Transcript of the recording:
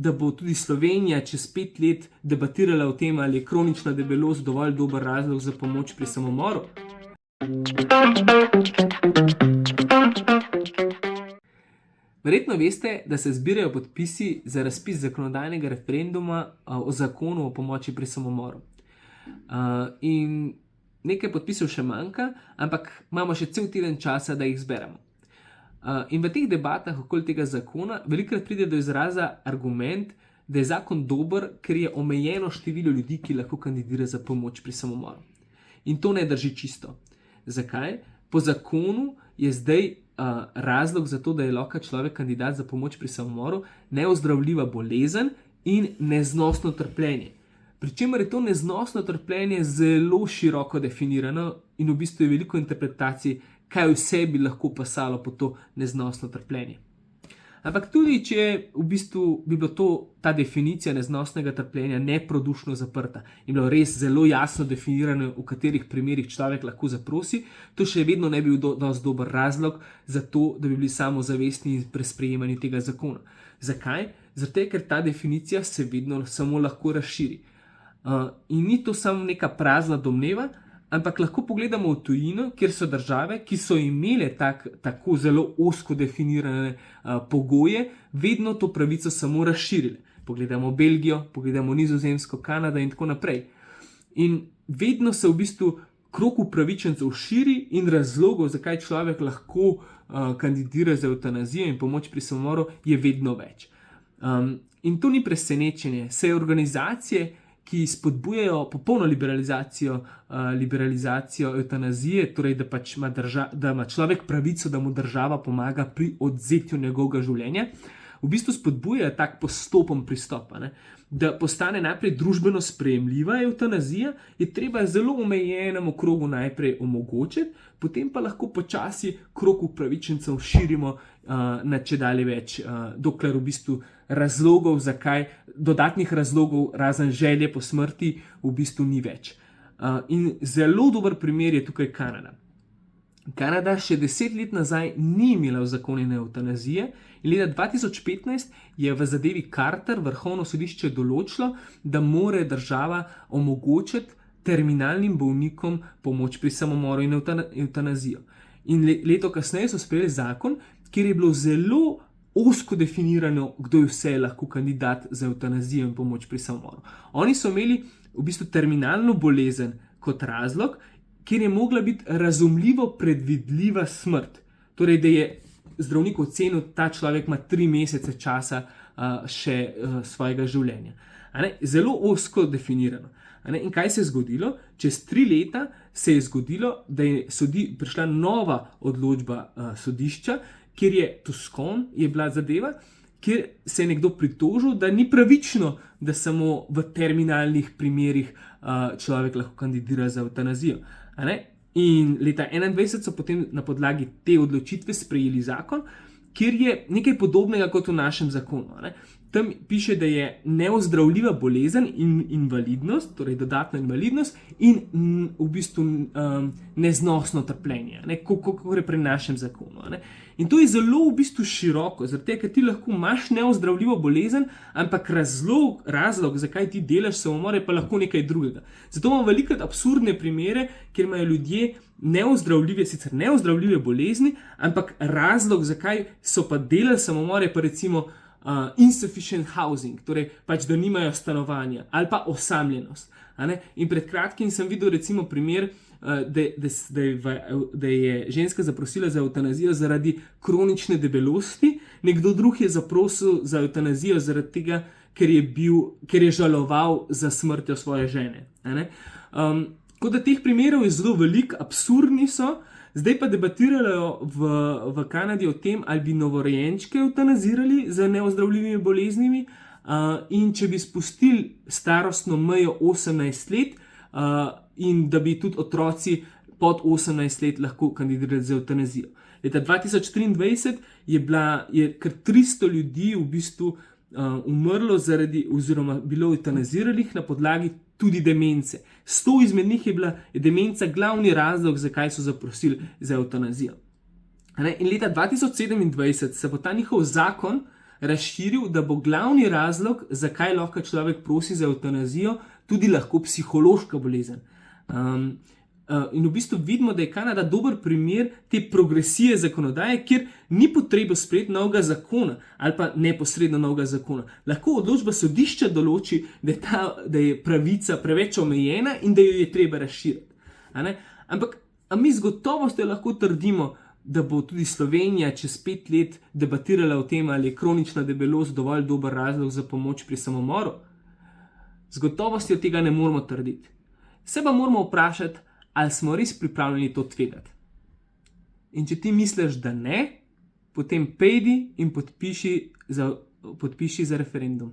da bo tudi Slovenija čez 5 let debatirala o tem, ali je kronična debelost dovolj dober razlog za pomoč pri samomoru. Verjetno veste, da se zbirajo podpisi za razpis zakonodajnega referenduma o zakonu o pomoči pri samomoru. In nekaj podpisov še manjka, ampak imamo še cel teden časa, da jih zberemo. In v teh debatah okoli tega zakona velikokrat pride do izraza argument, da je zakon dober, ker je omejeno število ljudi, ki lahko kandidira za pomoč pri samomoru. In to ne drži čisto. Zakaj? Po zakonu je zdaj razlog za to, da je lahko človek kandidat za pomoč pri samomoru, neozdravljiva bolezen in neznosno trpljenje. Pričemer je to neznosno trpljenje zelo široko definirano in v bistvu je veliko interpretacij, kaj vse bi lahko pasalo po to neznosno trpljenje. Ampak tudi, če v bistvu bi bilo ta definicija neznosnega trpljenja neprodušno zaprta in bilo res zelo jasno definirano, v katerih primerih človek lahko zaprosi, to še vedno ne bi bil dosti dober razlog za to, da bi bili samozavestni pri sprejemanju tega zakona. Zakaj? Zato, ker ta definicija se vedno samo lahko razširi. In ni to samo neka prazna domneva, ampak lahko pogledamo v tujino, kjer so države, ki so imele tako zelo ozko definirane pogoje, vedno to pravico samo razširile. Pogledamo Belgijo, pogledamo Nizozemsko, Kanado in tako naprej. In vedno se v bistvu krog upravičencev širi in razlogov, zakaj človek lahko kandidira za evtanazijo in pomoč pri samomoru, je vedno več. In to ni presenečenje, saj organizacije, ki spodbujajo popolno liberalizacijo evtanazije, torej da ima človek pravico, da mu država pomaga pri odvzetju njegovega življenja, v bistvu spodbujajo tak postopen pristop. Da postane najprej družbeno sprejemljiva evtanazija, je treba zelo omejenemu krogu najprej omogočiti, potem pa lahko počasi krog upravičencev širimo na čedalje več, dokler v bistvu razlogov, zakaj, dodatnih razlogov, razen želje po smrti, v bistvu ni več. In zelo dober primer je tukaj Kanada. Kanada še 10 let nazaj ni imela uzakonjene evtanazije in leta 2015 je v zadevi Carter vrhovno sodišče določilo, da mora država omogočiti terminalnim bolnikom pomoč pri samomoru in evtanazijo. In leto kasneje so sprejeli zakon, kjer je bilo zelo ozko definirano, kdo je vse lahko kandidat za evtanazijo in pomoč pri samomoru. Oni so imeli v bistvu terminalno bolezen kot razlog, kjer je mogla biti razumljivo predvidljiva smrt. Torej, da je zdravnik ocenil, da ta človek ima 3 mesece časa še svojega življenja. Zelo ozko definirano. In kaj se je zgodilo? Čez 3 leta se je zgodilo, da je prišla nova odločba sodišča, kjer je Tucson je bila zadeva, kjer se je nekdo pritožil, da ni pravično, da samo v terminalnih primerih človek lahko kandidira za evtanazijo. In leta 2021 so potem na podlagi te odločitve sprejeli zakon, kjer je nekaj podobnega kot v našem zakonu. Tam piše, da je neozdravljiva bolezen in invalidnost, torej dodatna invalidnost in v bistvu neznosno trpljenje, kot je pri našem zakonu. In to je zelo v bistvu široko, zato ker ti lahko imaš neozdravljivo bolezen, ampak razlog, zakaj ti delaš samomor, je pa lahko nekaj drugega. Zato imamo velikokrat absurdne primere, kjer imajo ljudje sicer neozdravljive bolezni, ampak razlog, zakaj so pa delali samomor, je pa recimo insufficient housing, torej pač, da nimajo stanovanja ali pa osamljenost. In pred kratkim sem videl recimo primer, da je ženska zaprosila za evtanazijo zaradi kronične debelosti, nekdo drug je zaprosil za evtanazijo zaradi tega, ker je žaloval za smrtjo svoje žene. Tako da teh primerov je zelo veliko, absurdni so. Zdaj pa debatirajo v Kanadi o tem, ali bi novorojenčke evtanazirali z neozdravljivimi boleznimi in če bi spustili starostno mejo 18 let in da bi tudi otroci pod 18 let lahko kandidirali za evtanazijo. Leta 2023 je kar 300 ljudi v bistvu umrlo oziroma bilo evtanaziranih na podlagi tudi demence. 100 izmed njih je bila demenca glavni razlog, zakaj so zaprosili za evtanazijo. In leta 2027 se bo ta njihov zakon razširil, da bo glavni razlog, zakaj lahko človek prosi za evtanazijo, tudi lahko psihološka bolezen. In v bistvu vidimo, da je Kanada dober primer te progresije zakonodaje, kjer ni potreba sprejeti novega zakona ali pa neposredno novega zakona. Lahko odločba sodišča določi, da je pravica preveč omejena in da jo je treba razširiti. Ampak mi z gotovostjo lahko trdimo, da bo tudi Slovenija čez 5 let debatirala o tem, ali je kronična debelost dovolj dober razlog za pomoč pri samomoru. Z gotovostjo tega ne moremo trditi. Se pa moramo vprašati, ali smo res pripravljeni to tvegati. In če ti misliš, da ne, potem pejdi in podpiši za referendum.